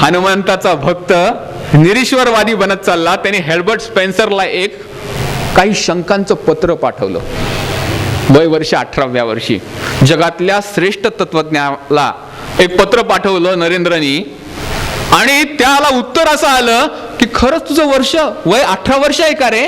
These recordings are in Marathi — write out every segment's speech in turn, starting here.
हनुमंताचा भक्त निरीश्वरवादी बनत चालला. त्याने हेल्बर्ट स्पेन्सरला एक काही शंकांचं पत्र पाठवलं. वय वर्ष 18व्या वर्षी जगातल्या श्रेष्ठ तत्वज्ञाला एक पत्र पाठवलं नरेंद्रनी. आणि त्याला उत्तर असं आलं की खरंच तुझं वय 18 वर्ष आहे का रे?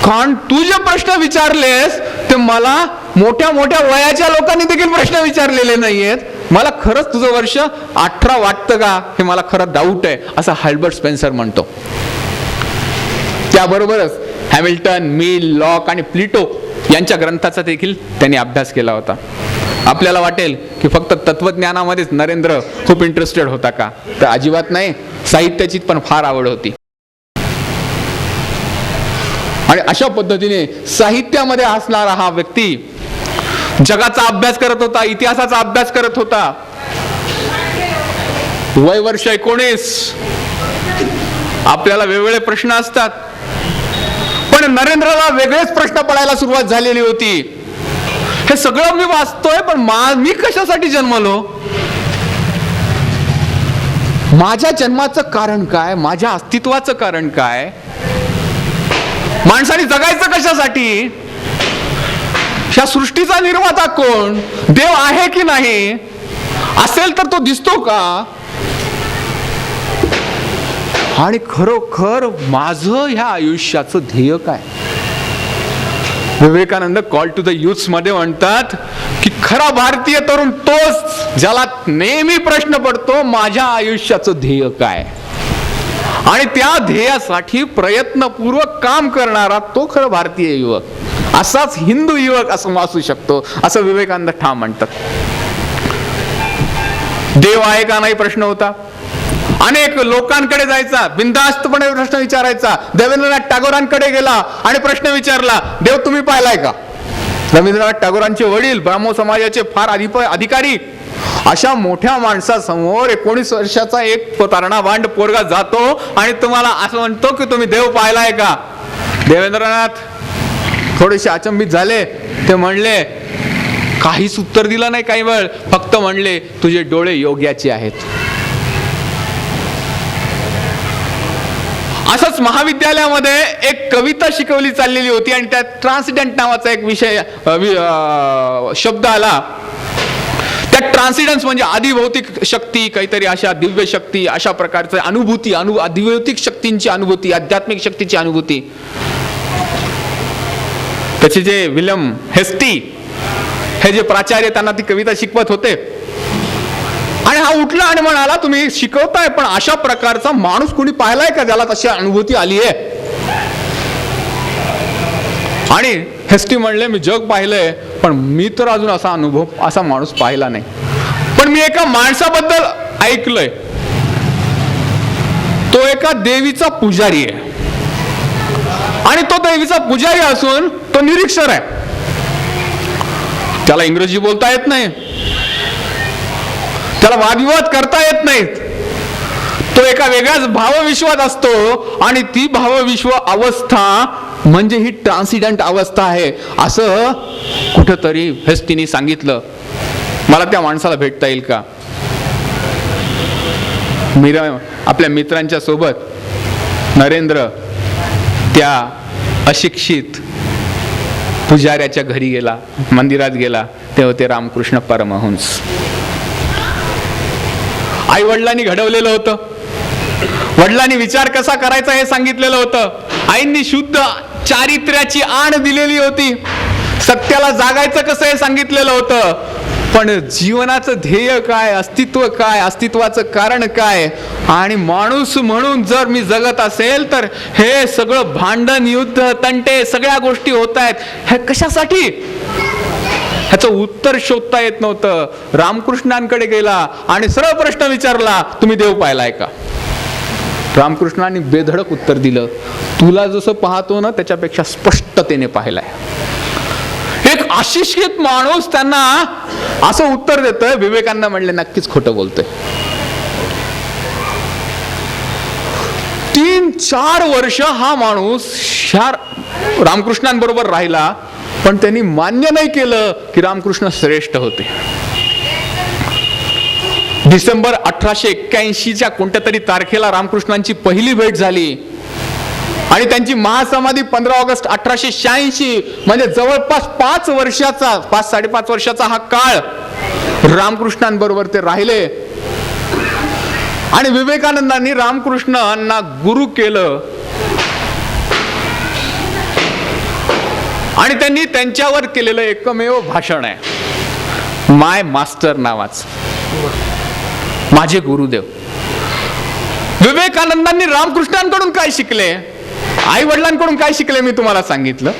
कारण तू जे प्रश्न विचारलेस ते मला मोठ्या मोठ्या वयाच्या लोकांनी देखील प्रश्न विचारलेले नाहीयेत. मला खरंच तुझं वर्ष 18 वाटतं का हे मला खरं डाऊट आहे, असं हेल्बर्ट स्पेन्सर म्हणतो. त्याबरोबरच हॅमिल्टन, मिल, लॉक आणि प्लेटो यांच्या ग्रंथाचा देखील त्यांनी अभ्यास केला होता. आपल्याला वाटेल की फक्त तत्वज्ञानामध्येच नरेंद्र खूप इंटरेस्टेड होता का? तर अजिबात नाही. साहित्याची पण फार आवड होती. आणि अशा पद्धतीने साहित्यामध्ये असणारा हा व्यक्ती जगाचा अभ्यास करत होता, इतिहासाचा अभ्यास करत होता. वय वर्ष 19. आपल्याला वेगवेगळे प्रश्न असतात, पण नरेंद्रला वेगळेच प्रश्न पडायला सुरुवात झालेली होती. हे सगळं मी वाचतोय, पण मी कशासाठी जन्मलो? माझ्या जन्माचं कारण काय? माझ्या अस्तित्वाचं कारण काय? माणसाने जगायचं कशासाठी? ह्या सृष्टीचा निर्माता कोण? देव आहे की नाही? असेल तर तो दिसतो का? आणि खरोखर माझं ह्या आयुष्याचं ध्येय काय? Vivekananda call to the youths मध्ये म्हणतात की खरा भारतीय तरुण तोच ज्याला नेहमी प्रश्न पडतो, माझ्या आयुष्याचं ध्येय काय? आणि त्या ध्येयासाठी प्रयत्नपूर्वक काम करणारा तो खरं भारतीय युवक. असाच हिंदू युवक असं असू शकतो, असं विवेकानंद ठाम म्हणतात. देव आहे का नाही प्रश्न होता. अनेक लोकांकडे जायचा, बिनधास्तपणे प्रश्न विचारायचा. रवींद्रनाथ टागोरांकडे गेला आणि प्रश्न विचारला, देव तुम्ही पाहिलाय का? रवींद्रनाथ टागोरांचे वडील ब्राह्मो समाजाचे फार अधिकारी. अशा मोठ्या माणसासमोर 19 वर्षाचा एक तरुणाभांड पोरगा जातो आणि तुम्हाला असं म्हणतो की तुम्ही देव पाहिलाय का? देवेंद्रनाथ थोडेसे अचंबित झाले. ते म्हणले, काहीच उत्तर दिलं नाही काही वेळ, फक्त म्हणले तुझे डोळे योग्याचे आहेत. असंच महाविद्यालयामध्ये एक कविता शिकवली चाललेली होती आणि त्यात ट्रान्सिडेंट नावाचा एक विषय शब्द आला. त्या ट्रान्सिडन्स म्हणजे अधिभौतिक शक्ती, काहीतरी अशा दिव्य शक्ती, अशा प्रकारचे अनुभूती, अधिभौतिक शक्तींची अनुभूती, आध्यात्मिक शक्तीची अनुभूती. त्याचे जे विल्यम हेस्टी हे जे प्राचार्य त्यांना ती कविता शिकवत होते, आणि हा उठला आणि म्हणाला, तुम्ही शिकवताय पण अशा प्रकारचा माणूस कोणी पाहिलाय का ज्याला तशी अनुभूती आली आहे? आणि हेस्टी म्हणले, मी जग पाहिलंय पण मी तर अजून असा अनुभव, असा माणूस पाहिला नाही. पण मी एका माणसाबद्दल ऐकलंय, तो एका देवीचा पुजारी आहे. आणि तो देवीचा पुजारी असून तो निरीक्षर आहे. त्याला इंग्रजी बोलता येत नाही, त्याला वादविवाद करता येत नाहीत. तो एका वेगळ्याच भावविश्वात असतो आणि ती भावविश्व अवस्था म्हणजे ही ट्रान्सिडेंट अवस्था आहे, असं कुठंतरी हेस्टीने सांगितलं. मला त्या माणसाला भेटता येईल का? आपल्या मित्रांच्या सोबत नरेंद्र त्या अशिक्षित पुजाऱ्याच्या घरी गेला, मंदिरात गेला. ते होते रामकृष्ण परमहंस. आई वडिलांनी घडवलेलं होतं, वडिलांनी विचार कसा करायचा हे सांगितलेलं होतं. आईंनी शुद्ध चारित्र्याची आण दिलेली होती, सत्याला जागायचं कसं हे सांगितलेलं होतं. पण जीवनाचं ध्येय काय, अस्तित्व काय, अस्तित्वाचं कारण काय, आणि माणूस म्हणून जर मी जगत असेल तर हे सगळं भांडण, युद्ध, तंटे, सगळ्या गोष्टी होत आहेत, हे कशासाठी? ह्याचं उत्तर शोधता येत नव्हतं. रामकृष्णांकडे गेला आणि सरळ प्रश्न विचारला, तुम्ही देव पाहिलाय का? रामकृष्णांनी बेधडक उत्तर दिलं, तुला जसं पाहतो ना त्याच्यापेक्षा स्पष्टतेने पाहिलाय. एक अशिक्षित माणूस त्यांना असं उत्तर देतोय. विवेकानंद म्हणले, नक्कीच खोटं बोलतोय. 3-4 वर्ष हा माणूस रामकृष्णांबरोबर राहिला, पण त्यांनी मान्य नाही केलं की रामकृष्ण श्रेष्ठ होते. डिसेंबर 1881च्या कोणत्या तरी तारखेला रामकृष्णांची पहिली भेट झाली आणि त्यांची महासमाधी 15 ऑगस्ट 1886, म्हणजे जवळपास 5-5.5 वर्षाचा हा काळ रामकृष्णांबरोबर ते राहिले. आणि विवेकानंदांनी रामकृष्णांना गुरु केलं आणि त्यांनी त्यांच्यावर केलेलं एकमेव भाषण आहे माय मास्टर नावाचं, माझे गुरुदेव. विवेकानंदांनी रामकृष्णांकडून काय शिकले, आई वडिलांकडून काय शिकले मी तुम्हाला सांगितलं.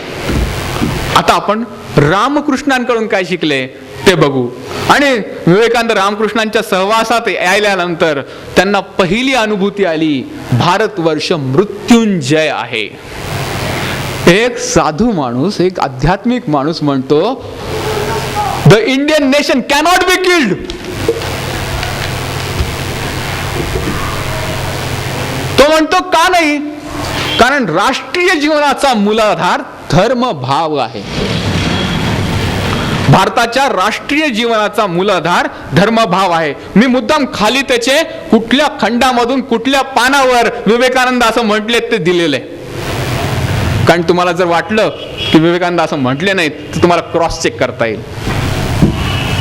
आता आपण रामकृष्णांकडून काय शिकले ते बघू. आणि विवेकानंद रामकृष्णांच्या सहवासात आल्यानंतर त्यांना पहिली अनुभूती आली, भारतवर्ष मृत्युंजय आहे. एक साधू माणूस, एक आध्यात्मिक माणूस म्हणतो the Indian nation cannot be killed. तो म्हणतो का नाही, कारण राष्ट्रीय जीवनाचा मूलाधार धर्म भाव आहे. भारताच्या राष्ट्रीय जीवनाचा मूलाधार धर्मभाव आहे. मी मुद्दाम खाली त्याचे कुठल्या खंडामधून कुठल्या पानावर विवेकानंद असं म्हटले ते दिलेले, कारण तुम्हाला जर वाटलं की विवेकानंद असं म्हटले नाहीत तर तुम्हाला क्रॉस चेक करता येईल.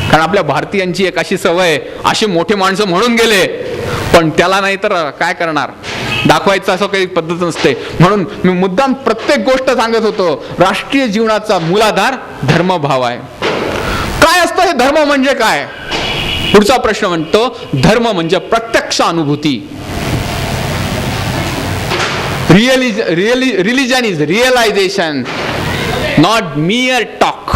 कारण आपल्या भारतीयांची एक अशी सवय, अशी मोठे माणसं म्हणून गेले पण त्याला नाही तर काय करणार, दाखवायचं असं काही पद्धत नसते. म्हणून मी मुद्दाम प्रत्येक गोष्ट सांगत होतो, राष्ट्रीय जीवनाचा मूलाधार धर्मभाव आहे. काय असतं हे धर्म म्हणजे काय. पुढचा प्रश्न म्हणतो धर्म म्हणजे प्रत्यक्ष अनुभूती. Religion is realisation, not mere talk.